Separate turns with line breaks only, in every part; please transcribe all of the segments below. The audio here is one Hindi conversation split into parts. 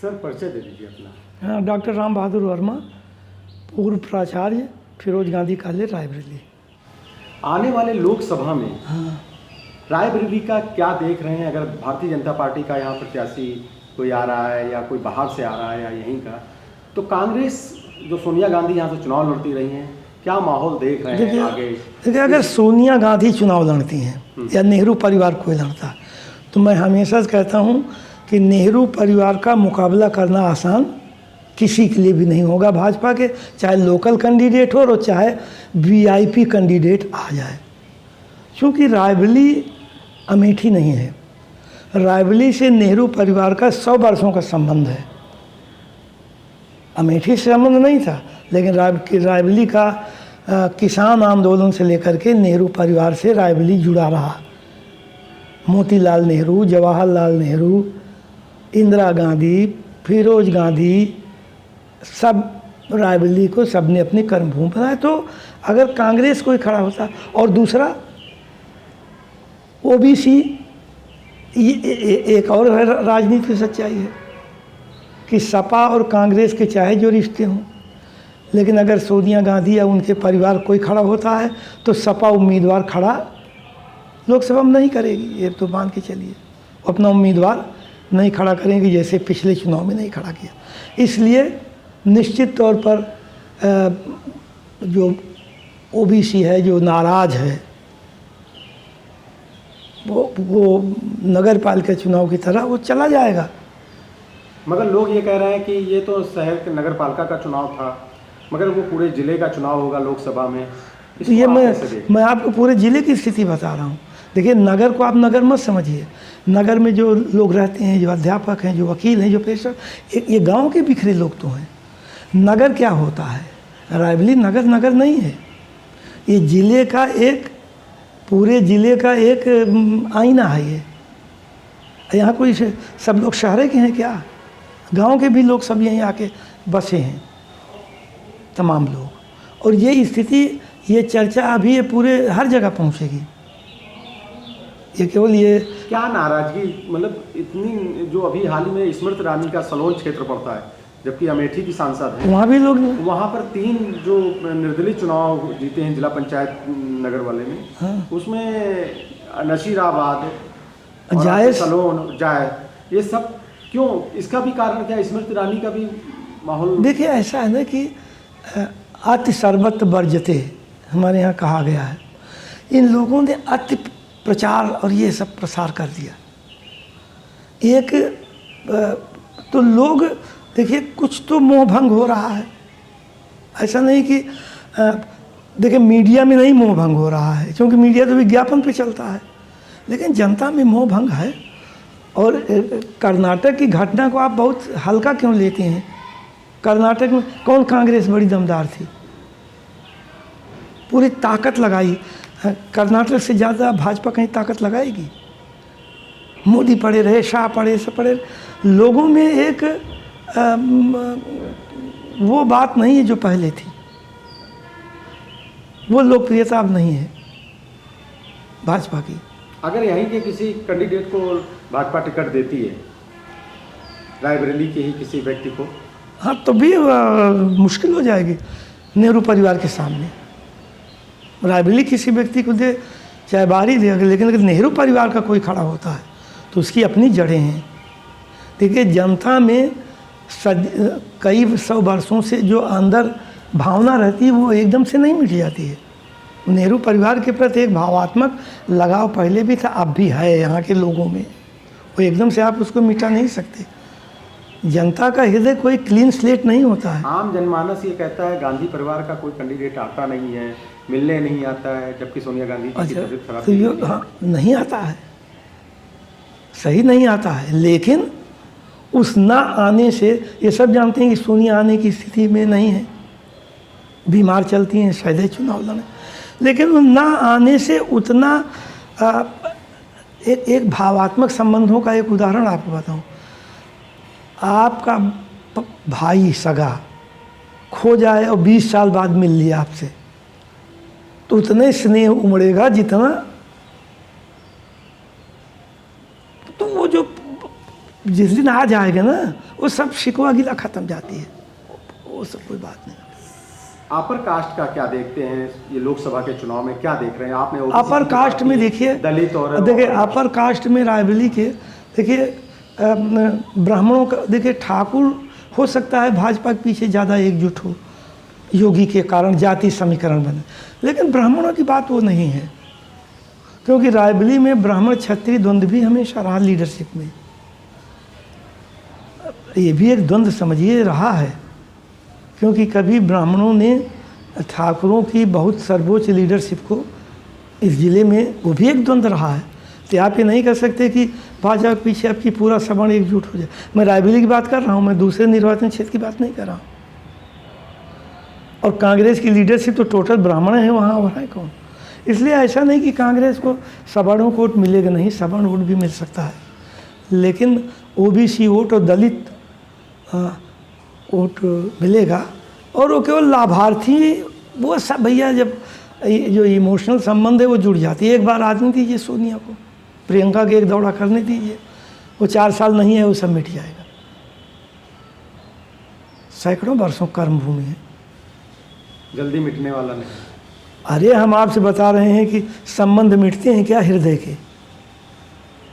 सर परिचय दे दीजिए अपना।
हाँ, डॉक्टर राम बहादुर वर्मा, पूर्व प्राचार्य, फिरोज गांधी कॉलेज, रायबरेली।
आने वाले लोकसभा में
हाँ,
रायबरेली का क्या देख रहे हैं? अगर भारतीय जनता पार्टी का यहाँ प्रत्याशी कोई आ रहा है या कोई बाहर से आ रहा है या यहीं का, तो कांग्रेस जो सोनिया गांधी यहाँ से चुनाव लड़ती रही हैं, क्या माहौल देख रहे हैं आगे?
देखिए, अगर सोनिया गांधी चुनाव लड़ती हैं या नेहरू परिवार कोई लड़ता है, तो मैं हमेशा से कहता हूँ कि नेहरू परिवार का मुकाबला करना आसान किसी के लिए भी नहीं होगा भाजपा के, चाहे लोकल कैंडिडेट हो और चाहे वीआईपी कैंडिडेट आ जाए। क्योंकि रायबरेली अमेठी नहीं है, रायबरेली से नेहरू परिवार का 100 वर्षों का संबंध है। अमेठी से संबंध नहीं था, लेकिन रायबरेली का किसान आंदोलन से लेकर के नेहरू परिवार से रायबरेली जुड़ा रहा। मोतीलाल नेहरू, जवाहरलाल नेहरू, इंदिरा गांधी, फिरोज गांधी, सब रायबरेली को सबने अपनी कर्मभूमि बनाया। तो अगर कांग्रेस कोई खड़ा होता, और दूसरा ओबीसी, एक और राजनीति की सच्चाई है कि सपा और कांग्रेस के चाहे जो रिश्ते हों, लेकिन अगर सोनिया गांधी या उनके परिवार कोई खड़ा होता है तो सपा उम्मीदवार खड़ा लोकसभा में नहीं करेगी। ये तो मान के चलिए, अपना उम्मीदवार नहीं खड़ा करेंगे, जैसे पिछले चुनाव में नहीं खड़ा किया। इसलिए निश्चित तौर पर जो ओबीसी है, जो नाराज़ है, वो नगर पालिका चुनाव की तरह वो चला जाएगा।
मगर लोग ये कह रहे हैं कि ये तो शहर के नगर पालिका का चुनाव था, मगर वो पूरे जिले का चुनाव होगा लोकसभा में।
तो ये मैं आपको पूरे ज़िले की स्थिति बता रहा हूँ। देखिए, नगर को आप नगर मत समझिए। नगर में जो लोग रहते हैं, जो अध्यापक हैं, जो वकील हैं, जो पेशा, ये गांव के बिखरे लोग तो हैं। नगर क्या होता है? रायबरेली नगर नहीं है। ये ज़िले का एक, पूरे ज़िले का एक आईना है। ये यहाँ कोई सब लोग शहर के हैं क्या? गांव के भी लोग सब यहीं आके बसे हैं, तमाम लोग। और ये स्थिति, ये चर्चा अभी ये पूरे हर जगह पहुंचेगी। ये केवल ये
क्या नाराजगी, मतलब इतनी, जो अभी हाल ही में स्मृति ईरानी का सलोन क्षेत्र पड़ता है, जबकि अमेठी की सांसद है,
वहाँ भी लोग,
वहाँ पर 3 जो निर्दलीय चुनाव जीते हैं जिला पंचायत नगर वाले में,
हाँ,
उसमें नशीराबाद,
जायज़,
सलोन, जायज़, ये सब क्यों? इसका भी कारण क्या? स्मृति ईरानी का भी माहौल।
देखिए, ऐसा है ना कि अति सर्वत वर्जते हमारे यहाँ कहा गया है। इन लोगों ने अति प्रचार और ये सब प्रसार कर दिया। एक तो लोग, देखिए, कुछ तो मोह भंग हो रहा है। ऐसा नहीं कि देखिए, मीडिया में नहीं मोह भंग हो रहा है, क्योंकि मीडिया तो विज्ञापन पे चलता है, लेकिन जनता में मोह भंग है। और कर्नाटक की घटना को आप बहुत हल्का क्यों लेते हैं? कर्नाटक में कौन कांग्रेस बड़ी दमदार थी, पूरी ताकत लगाई। कर्नाटक से ज़्यादा भाजपा कहीं ताकत लगाएगी? मोदी पड़े रहे, शाह पड़े, सब पड़े। लोगों में एक वो बात नहीं है जो पहले थी, वो लोकप्रियता अब नहीं है भाजपा की।
अगर यहीं के किसी कैंडिडेट को भाजपा टिकट देती है, रायबरेली के ही किसी व्यक्ति को,
हाँ, तो भी मुश्किल हो जाएगी नेहरू परिवार के सामने। रायबरेली किसी व्यक्ति को दे, चाहे बाहर ही दे, लेकिन अगर नेहरू परिवार का कोई खड़ा होता है तो उसकी अपनी जड़ें हैं। देखिए, जनता में कई 100 वर्षों से जो अंदर भावना रहती है, वो एकदम से नहीं मिट जाती है। नेहरू परिवार के प्रति एक भावात्मक लगाव पहले भी था, अब भी है यहाँ के लोगों में। वो एकदम से आप उसको मिटा नहीं सकते। जनता का हृदय कोई क्लीन स्लेट नहीं होता है।
आम जनमानस ये कहता है गांधी परिवार का कोई कैंडिडेट आता नहीं है, मिलने नहीं आता है, जबकि सोनिया गांधी की तबीयत खराब
तो ये, हाँ, नहीं आता है, सही नहीं आता है। लेकिन उस ना आने से, ये सब जानते हैं कि सोनिया आने की स्थिति में नहीं है, बीमार चलती हैं, शायद चुनाव लड़े, लेकिन वो ना आने से उतना एक भावात्मक संबंधों का एक उदाहरण आपको बताऊं। आपका भाई सगा खो जाए और 20 साल बाद मिल लिया आपसे, तो उतने स्नेह उमड़ेगा जितना, तो वो जो जिस दिन आ जाएगा ना वो सब शिकवा गिला ख़त्म जाती है, वो सब कोई बात नहीं।
अपर कास्ट का क्या देखते हैं ये लोकसभा के चुनाव में, क्या देख रहे हैं आपने?
अपर कास्ट में देखिए,
दलित और
देखिए अपर कास्ट में रायबरेली के देखिए ब्राह्मणों का, देखिए ठाकुर हो सकता है भाजपा के पीछे ज़्यादा एकजुट हो, योगी के कारण जाति समीकरण बने, लेकिन ब्राह्मणों की बात वो नहीं है, क्योंकि रायबरेली में ब्राह्मण क्षत्रिय द्वंद्व भी हमेशा रहा लीडरशिप में। ये भी एक द्वंद्व समझिए रहा है, क्योंकि कभी ब्राह्मणों ने ठाकुरों की बहुत सर्वोच्च लीडरशिप को इस ज़िले में, वो भी एक द्वंद्व रहा है। तो आप ये नहीं कह सकते कि भाजपा के पीछे आपकी पूरा सवर्ण एकजुट हो जाए। मैं रायबरेली की बात कर रहा हूँ, मैं दूसरे निर्वाचन क्षेत्र की बात नहीं कर रहा हूँ। और कांग्रेस की लीडरशिप तो टोटल ब्राह्मण है वहाँ, और है कौन? इसलिए ऐसा नहीं कि कांग्रेस को सवर्णों को वोट मिलेगा, नहीं, सवर्ण वोट भी मिल सकता है, लेकिन ओबीसी वोट और दलित वोट मिलेगा। और वो केवल लाभार्थी, वो सब भैया जब जो इमोशनल संबंध है वो जुड़ जाती है। एक बार आदमी दीजिए सोनिया को, प्रियंका के एक दौड़ा करने दीजिए, वो 4 साल नहीं है, वो सब मिट जाएगा। सैकड़ों वर्षों कर्मभूमि है,
जल्दी मिटने वाला नहीं।
अरे हम आपसे बता रहे हैं कि संबंध मिटते हैं क्या हृदय के?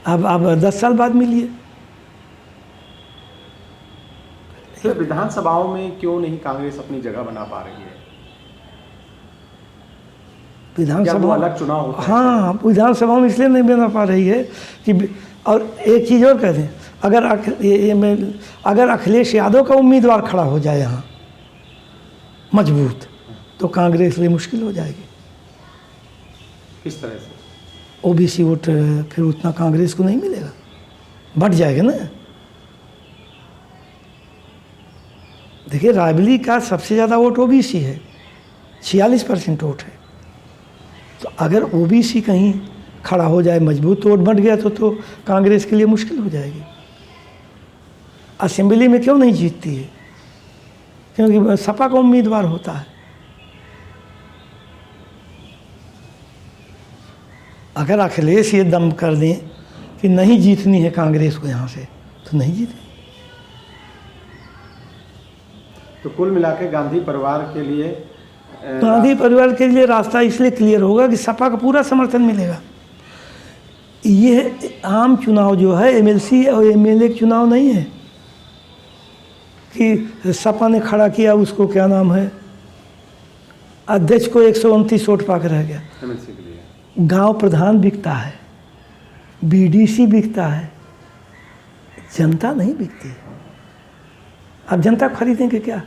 अब 10 साल बाद मिलिए।
तो विधानसभाओं में क्यों नहीं कांग्रेस अपनी जगह बना पा रही है?
विधानसभा
अलग चुनाव होता है?
हाँ, विधानसभा में इसलिए नहीं बना पा रही है कि, और एक चीज़ और कह दें, अगर अखिलेश यादव का उम्मीदवार खड़ा हो जाए यहाँ मजबूत, तो कांग्रेस लिए मुश्किल हो जाएगी।
किस तरह से?
ओबीसी वोट फिर उतना कांग्रेस को नहीं मिलेगा, बढ़ जाएगा ना। देखिए रायबरेली का सबसे ज़्यादा वोट ओबीसी है, 46% वोट है। तो अगर ओबीसी कहीं खड़ा हो जाए मजबूत, तो वोट बढ़ गया तो कांग्रेस के लिए मुश्किल हो जाएगी। असेंबली में क्यों नहीं जीतती है? क्योंकि सपा का उम्मीदवार होता है। अगर अखिलेश ये दम कर दें कि नहीं जीतनी है कांग्रेस को यहाँ से, तो नहीं जीते।
तो कुल मिलाकर गांधी परिवार के लिए
रास्ता इसलिए क्लियर होगा कि सपा का पूरा समर्थन मिलेगा। ये आम चुनाव जो है एमएलसी और एमएलए का चुनाव नहीं है कि सपा ने खड़ा किया, उसको क्या नाम है, अध्यक्ष को 129 वोट पाकर रह गया।
एमएलसी के लिए
गांव प्रधान बिकता है, बीडीसी बिकता है, जनता नहीं बिकती है। अब जनता खरीदेंगे क्या?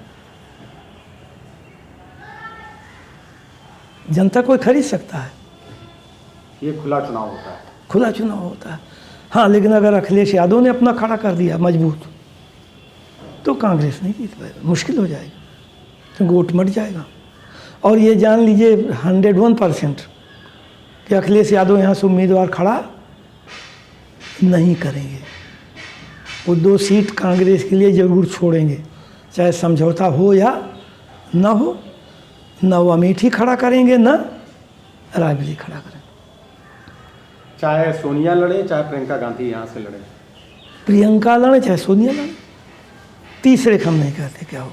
जनता कोई खरीद सकता है?
ये खुला चुनाव होता है।
खुला चुनाव होता है, हाँ, लेकिन अगर अखिलेश यादव ने अपना खड़ा कर दिया मजबूत, तो कांग्रेस नहीं जीत पाएगा, मुश्किल हो जाएगा, क्योंकि वोट मट जाएगा। और ये जान लीजिए 101% कि अखिलेश यादव यहाँ से उम्मीदवार खड़ा नहीं करेंगे। वो 2 सीट कांग्रेस के लिए ज़रूर छोड़ेंगे, चाहे समझौता हो या ना हो। ना वो अमेठी खड़ा करेंगे, ना रायबरेली खड़ा करेंगे।
चाहे सोनिया लड़े, चाहे प्रियंका गांधी यहाँ से लड़े,
प्रियंका लड़े चाहे सोनिया लड़े, तीसरे हम नहीं कहते क्या हो।